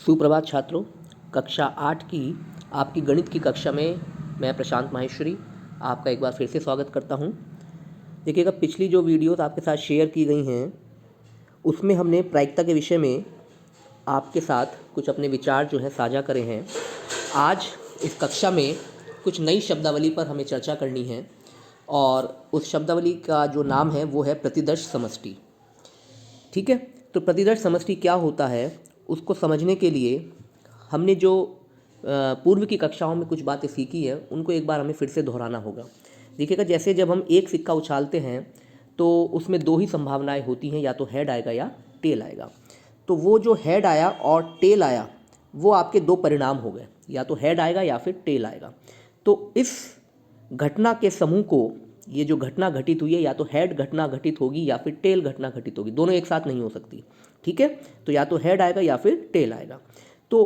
सुप्रभात छात्रों। कक्षा 8 की आपकी गणित की कक्षा में मैं प्रशांत माहेश्वरी आपका एक बार फिर से स्वागत करता हूं। देखिएगा, पिछली जो वीडियोस आपके साथ शेयर की गई हैं उसमें हमने प्रायिकता के विषय में आपके साथ कुछ अपने विचार जो है साझा करे हैं। आज इस कक्षा में कुछ नई शब्दावली पर हमें चर्चा करनी है और उस शब्दावली का जो नाम है वो है प्रतिदर्श समष्टि। ठीक है, तो प्रतिदर्श समष्टि क्या होता है उसको समझने के लिए हमने जो पूर्व की कक्षाओं में कुछ बातें सीखी है उनको एक बार हमें फिर से दोहराना होगा। देखिएगा, जैसे जब हम एक सिक्का उछालते हैं तो उसमें दो ही संभावनाएं होती हैं, या तो हेड आएगा या टेल आएगा। तो वो जो हेड आया और टेल आया वो आपके दो परिणाम हो गए, या तो हेड आएगा या फिर टेल आएगा। तो इस घटना के समूह को, ये जो घटना घटित हुई है, या तो हेड घटना घटित होगी या फिर टेल घटना घटित होगी, दोनों एक साथ नहीं हो सकती। ठीक है, तो या तो हेड आएगा या फिर टेल आएगा। तो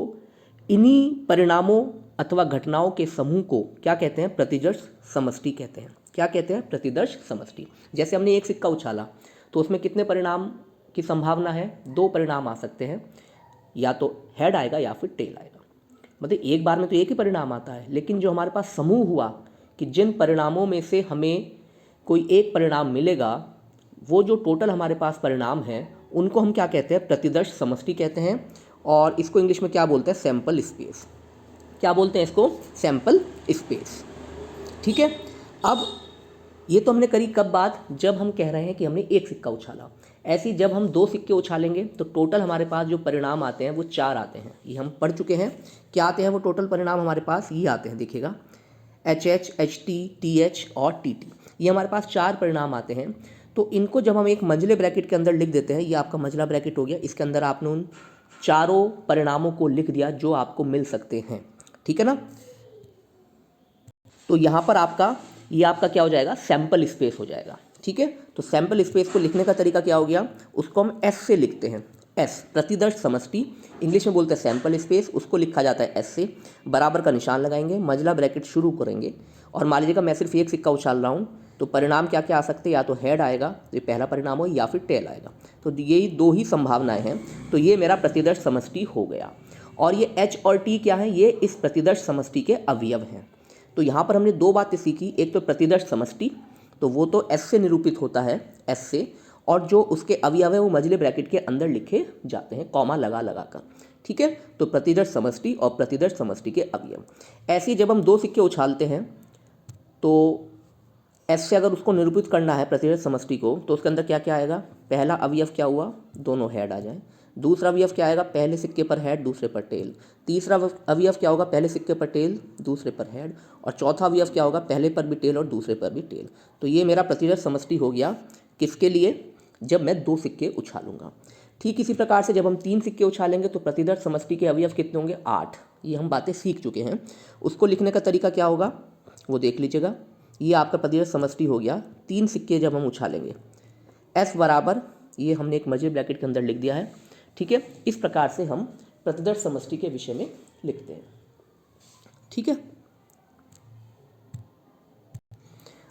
इन्हीं परिणामों अथवा घटनाओं के समूह को क्या कहते हैं? प्रतिदर्श समष्टि कहते हैं। क्या कहते हैं? प्रतिदर्श समष्टि। जैसे हमने एक सिक्का उछाला तो उसमें कितने परिणाम की संभावना है? दो परिणाम आ सकते हैं, या तो हेड आएगा या फिर टेल आएगा। मतलब एक बार में तो एक ही परिणाम आता है, लेकिन जो हमारे पास समूह हुआ कि जिन परिणामों में से हमें कोई एक परिणाम मिलेगा, वो जो टोटल हमारे पास परिणाम हैं उनको हम क्या कहते हैं? प्रतिदर्श समष्टि कहते हैं। और इसको इंग्लिश में क्या बोलते हैं? Sample space. क्या बोलते हैं इसको? Sample space. ठीक है, अब ये तो हमने करी कब बात? जब हम कह रहे हैं कि हमने एक सिक्का उछाला। ऐसे ही जब हम दो सिक्के उछालेंगे तो टोटल हमारे पास जो परिणाम आते हैं वो 4 आते हैं। ये हम पढ़ चुके हैं। क्या आते हैं वो टोटल परिणाम? हमारे पास ये आते हैं, देखिएगा, HH, HT, TH और TT। ये हमारे पास 4 परिणाम आते हैं। तो इनको जब हम एक मंझले ब्रैकेट के अंदर लिख देते हैं, ये आपका मंझला ब्रैकेट हो गया, इसके अंदर आपने उन चारों परिणामों को लिख दिया जो आपको मिल सकते हैं। ठीक है ना? तो यहाँ पर ये आपका क्या हो जाएगा? सैंपल स्पेस हो जाएगा। ठीक है, तो सैंपल स्पेस को लिखने का तरीका क्या हो गया? उसको हम S से लिखते हैं। S, प्रतिदर्श समष्टि, इंग्लिश में बोलते हैं सैंपल स्पेस। उसको लिखा जाता है S से। बराबर का निशान लगाएंगे, मंझला ब्रैकेट शुरू करेंगे, और मान लीजिएगा मैं सिर्फ एक सिक्का उछाल रहा हूँ, तो परिणाम क्या क्या आ सकते हैं? या तो हेड आएगा, ये पहला परिणाम हो, या फिर टेल आएगा। तो यही दो ही संभावनाएं हैं। तो ये मेरा प्रतिदर्श समष्टि हो गया। और ये H और T क्या है? ये इस प्रतिदर्श समष्टि के अवयव हैं। तो यहाँ पर हमने दो बातें सीखी। एक तो प्रतिदर्श समष्टि, तो वो तो S से निरूपित होता है, S से, और जो उसके अवयव है वो मंझले ब्रैकेट के अंदर लिखे जाते हैं कॉमा लगा लगा कर। ठीक है, तो प्रतिदर्श समष्टि और प्रतिदर्श समष्टि के अवयव। ऐसे ही जब हम दो सिक्के उछालते हैं तो S से अगर उसको निरूपित करना है प्रतिदर्श समष्टि को, तो उसके अंदर क्या क्या आएगा? पहला अवयव क्या हुआ? दोनों हेड आ जाए। दूसरा अवयव क्या आएगा? पहले सिक्के पर हेड, दूसरे पर टेल। तीसरा अवयव क्या होगा? पहले सिक्के पर टेल, दूसरे पर हेड। और चौथा अवयव क्या होगा? पहले पर भी टेल और दूसरे पर भी टेल। तो ये मेरा प्रतिदर्श समष्टि हो गया। किसके लिए? जब मैं दो सिक्के उछालूंगा। ठीक इसी प्रकार से जब हम 3 सिक्के उछालेंगे तो प्रतिदर्श समष्टि के अवयव कितने होंगे? 8। ये हम बातें सीख चुके हैं। उसको लिखने का तरीका क्या होगा वो देख लीजिएगा। ये आपका प्रतिदर्श समष्टि हो गया। 3 सिक्के जब हम उछालेंगे, S बराबर, ये हमने एक मंझले ब्रैकेट के अंदर लिख दिया है। ठीक है, इस प्रकार से हम प्रतिदर्श समष्टि के विषय में लिखते हैं। ठीक है,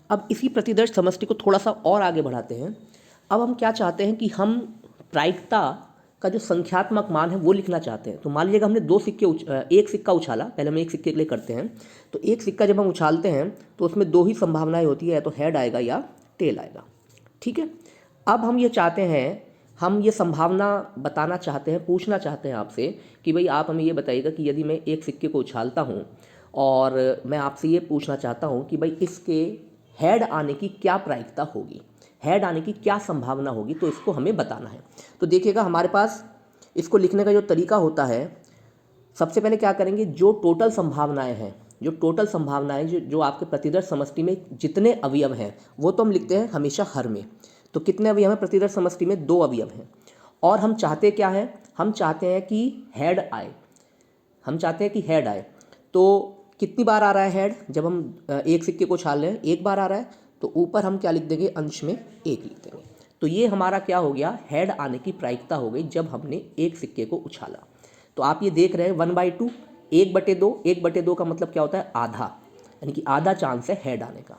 अब इसी प्रतिदर्श समष्टि को थोड़ा सा और आगे बढ़ाते हैं। अब हम क्या चाहते हैं कि हम प्रायिकता का जो संख्यात्मक मान है वो लिखना चाहते हैं। तो मान लीजिएगा हमने एक सिक्का उछाला। पहले हम एक सिक्के के लिए करते हैं। तो एक सिक्का जब हम उछालते हैं तो उसमें दो ही संभावनाएं होती है, या तो हेड आएगा या टेल आएगा। ठीक है, अब हम ये चाहते हैं, हम ये संभावना बताना चाहते हैं, पूछना चाहते हैं आपसे कि भाई आप हमें ये बताइएगा कि यदि मैं एक सिक्के को उछालता हूँ और मैं आपसे ये पूछना चाहता हूँ कि भाई इसके हेड आने की क्या प्रायिकता होगी, हेड आने की क्या संभावना होगी, तो इसको हमें बताना है। तो देखिएगा, हमारे पास इसको लिखने का जो तरीका होता है, सबसे पहले क्या करेंगे, जो टोटल संभावनाएं हैं, जो आपके प्रतिदर्श समष्टि में जितने अवयव हैं वो तो हम लिखते हैं हमेशा हर में। तो कितने अवयव हैं प्रतिदर्श समष्टि में? 2 अवयव हैं। और हम चाहते क्या है? हम चाहते हैं कि हेड आए। तो कितनी बार आ रहा है हेड? जब हम एक सिक्के को उछाल रहे हैं, एक बार आ रहा है, तो ऊपर हम क्या लिख देंगे? अंश में 1 लिख देंगे। तो ये हमारा क्या हो गया? हेड आने की प्रायिकता हो गई जब हमने एक सिक्के को उछाला। तो आप ये देख रहे हैं 1/2, 1/2। 1/2 का मतलब क्या होता है? आधा, यानी कि आधा चांस है हेड आने का।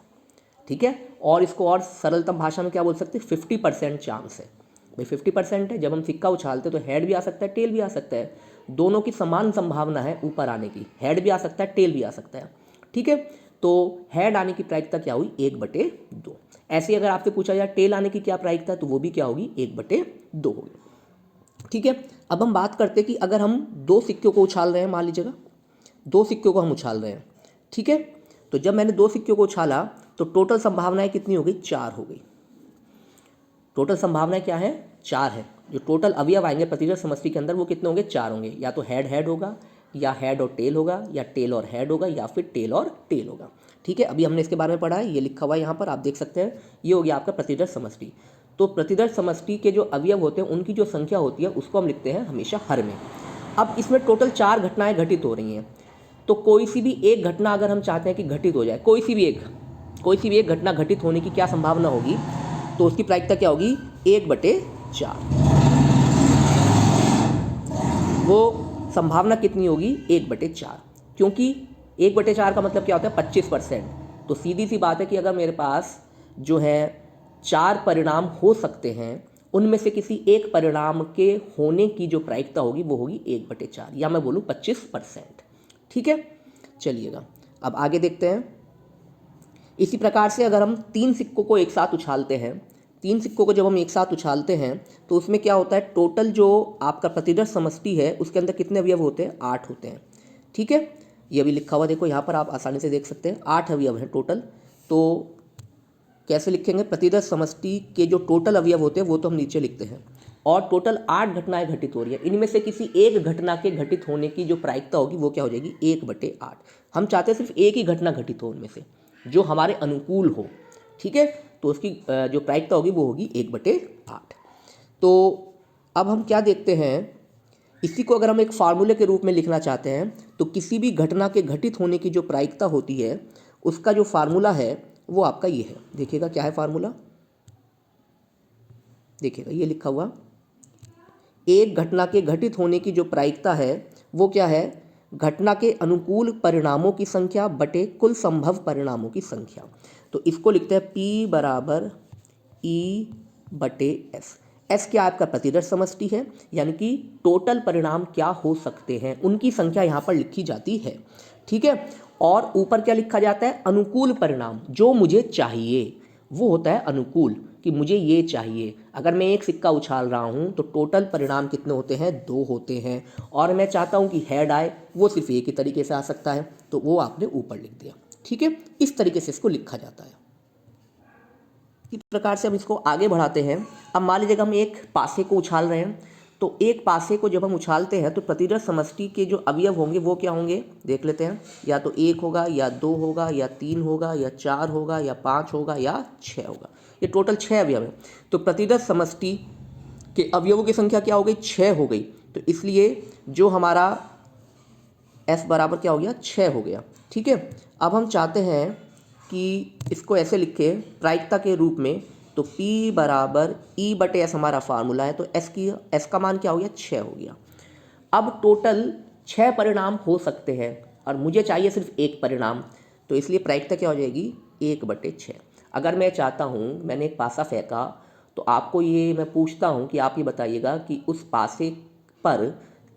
ठीक है, और इसको और सरलतम भाषा में क्या बोल सकते हैं? 50% चांस है। भाई 50% है। जब हम सिक्का उछालते हैं तो हेड भी आ सकता है, टेल भी आ सकता है। दोनों की समान संभावना है ऊपर आने की, हेड भी आ सकता है टेल भी आ सकता है। ठीक है, तो हेड आने की प्रायिकता क्या हुई 1/2। ऐसे अगर आपसे पूछा जाए टेल आने की क्या प्रायिकता, तो वो भी क्या होगी 1/2 होगी। ठीक है, अब हम बात करते हैं कि अगर हम दो सिक्कों को उछाल रहे हैं, मान लीजिएगा दो सिक्कों को हम उछाल रहे हैं। ठीक है, तो जब मैंने दो सिक्कों को उछाला तो टोटल संभावनाएं कितनी हो गई, 4 हो गई। टोटल संभावनाएं क्या है, 4 है। जो टोटल अवयव आएंगे प्रतिदर्श समष्टि के अंदर वो कितने होंगे, 4 होंगे। या तो हेड हेड होगा, या हेड और टेल होगा, या टेल और हेड होगा, या फिर टेल और टेल होगा। ठीक है, अभी हमने इसके बारे में पढ़ा है, ये लिखा हुआ है यहाँ पर आप देख सकते हैं। ये हो गया आपका प्रतिदर्श समष्टि। तो प्रतिदर्श समष्टि के जो अवयव होते हैं उनकी जो संख्या होती है उसको हम लिखते हैं हमेशा हर में। अब इसमें टोटल 4 घटनाएं घटित हो रही हैं, तो कोई सी भी एक घटना अगर हम चाहते हैं कि घटित हो जाए, कोई सी भी एक घटना घटित होने की क्या संभावना होगी, तो उसकी प्रायिकता क्या होगी 1/4। वो संभावना कितनी होगी 1/4, क्योंकि 1/4 का मतलब क्या होता है 25%। तो सीधी सी बात है कि अगर मेरे पास जो है 4 परिणाम हो सकते हैं, उनमें से किसी एक परिणाम के होने की जो प्रायिकता होगी वो होगी 1/4, या मैं बोलूँ 25%। ठीक है, चलिएगा अब आगे देखते हैं। इसी प्रकार से अगर हम 3 सिक्कों को एक साथ उछालते हैं, 3 सिक्कों को जब हम एक साथ उछालते हैं तो उसमें क्या होता है, टोटल जो आपका प्रतिदर्श समष्टि है उसके अंदर कितने अवयव होते हैं, 8 होते हैं। ठीक है, ये भी लिखा हुआ देखो यहाँ पर, आप आसानी से देख सकते हैं 8 अवयव हैं टोटल। तो कैसे लिखेंगे, प्रतिदर्श समष्टि के जो टोटल अवयव होते हैं वो तो हम नीचे लिखते हैं, और टोटल 8 घटनाएं घटित हो रही है, इनमें से किसी एक घटना के घटित होने की जो प्रायिकता होगी वो क्या हो जाएगी 1/8। हम चाहते हैं सिर्फ एक ही घटना घटित हो उनमें से जो हमारे अनुकूल हो। ठीक है, तो उसकी जो प्रायिकता होगी वो होगी 1/8। तो अब हम क्या देखते हैं, इसी को अगर हम एक फार्मूले के रूप में लिखना चाहते हैं तो किसी भी घटना के घटित होने की जो प्रायिकता होती है उसका जो फार्मूला है वो आपका ये है। देखिएगा क्या है फार्मूला, देखिएगा ये लिखा हुआ, एक घटना के घटित होने की जो प्रायिकता है वो क्या है, घटना के अनुकूल परिणामों की संख्या बटे कुल संभव परिणामों की संख्या। तो इसको लिखते हैं P बराबर E/S। S क्या आपका प्रतिदर्श समष्टि है, यानी कि टोटल परिणाम क्या हो सकते हैं उनकी संख्या यहाँ पर लिखी जाती है। ठीक है, और ऊपर क्या लिखा जाता है, अनुकूल परिणाम, जो मुझे चाहिए वो होता है अनुकूल, कि मुझे ये चाहिए। अगर मैं एक सिक्का उछाल रहा हूँ तो टोटल परिणाम कितने होते हैं, 2 होते हैं, और मैं चाहता हूँ कि हेड आए, वो सिर्फ एक ही तरीके से आ सकता है, तो वो आपने ऊपर लिख दिया। ठीक है, इस तरीके से इसको लिखा जाता है। इस प्रकार से हम इसको आगे बढ़ाते हैं। अब मान लीजिएगा हम एक पासे को उछाल रहे हैं, तो एक पासे को जब हम उछालते हैं तो प्रतिदर्श समष्टि के जो अवयव होंगे वो क्या होंगे, देख लेते हैं। या तो 1 होगा, या 2 होगा, या 3 होगा, या 4 होगा, या 5 होगा, या 6 होगा। ये टोटल 6 अवयव है। तो प्रतिदर्श समष्टि के अवयवों की संख्या क्या हो गई, 6 हो गई। तो इसलिए जो हमारा S बराबर क्या हो गया, 6 हो गया। ठीक है, अब हम चाहते हैं कि इसको ऐसे लिखें प्रायिकता के रूप में, तो P बराबर E/S हमारा फार्मूला है, तो S का मान क्या हो गया, 6 हो गया। अब टोटल 6 परिणाम हो सकते हैं और मुझे चाहिए सिर्फ एक परिणाम, तो इसलिए प्रायिकता क्या हो जाएगी 1/6। अगर मैं चाहता हूँ, मैंने एक पासा फेंका, तो आपको ये मैं पूछता हूँ कि आप ये बताइएगा कि उस पासे पर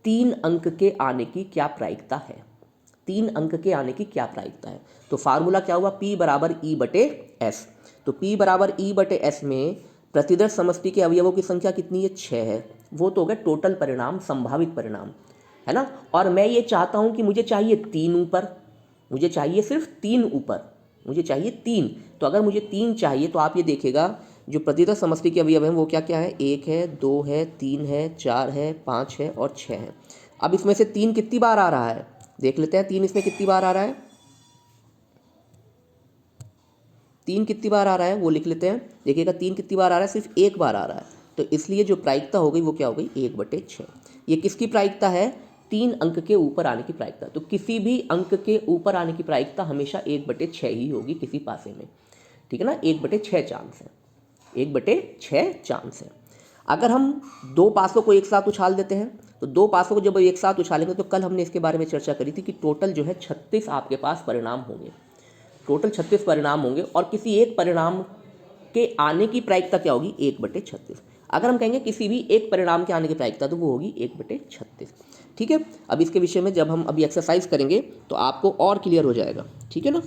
3 अंक के आने की क्या प्रायिकता है, 3 अंक के आने की क्या प्रायिकता है। तो फार्मूला क्या हुआ, P बराबर E/S। तो P बराबर E/S में प्रतिदर्श समष्टि के अवयवों की संख्या कितनी है, 6 है। वो तो हो गया टोटल परिणाम, संभावित परिणाम, है ना। और मैं ये चाहता हूँ कि मुझे चाहिए 3 ऊपर, मुझे चाहिए सिर्फ 3 ऊपर, मुझे चाहिए 3। तो अगर मुझे 3 चाहिए तो आप ये देखिएगा जो प्रतिदर्श समष्टि के अवयव हैं वो क्या क्या है, 1 है, 2 है, 3 है, 4 है, 5 है और 6 है। अब इसमें से 3 कितनी बार आ रहा है, देख लेते हैं 3 इसमें कितनी बार आ रहा है। 3 कितनी बार आ रहा है वो लिख लेते हैं। देखिएगा 3 कितनी बार आ रहा है, सिर्फ एक बार आ रहा है। तो इसलिए जो प्रायिकता हो गई वो क्या हो गई, 1/6। ये किसकी प्रायिकता है, 3 अंक के ऊपर आने की प्रायिकता। तो किसी भी अंक के ऊपर आने की प्रायिकता हमेशा 1/6 ही होगी किसी पासे में। ठीक है ना, 1/6 चांस है, 1/6 चांस है। अगर हम 2 पासों को एक साथ उछाल देते हैं, तो 2 पासों को जब एक साथ उछालेंगे, तो कल हमने इसके बारे में चर्चा करी थी कि टोटल जो है 36 आपके पास परिणाम होंगे, टोटल 36 परिणाम होंगे, और किसी एक परिणाम के आने की प्रायिकता क्या होगी, 1/36। अगर हम कहेंगे किसी भी एक परिणाम के आने की प्रायिकता, तो वो होगी 1/36। ठीक है। अब इसके विषय में जब हम अभी एक्सरसाइज करेंगे तो आपको और क्लियर हो जाएगा, ठीक है ना।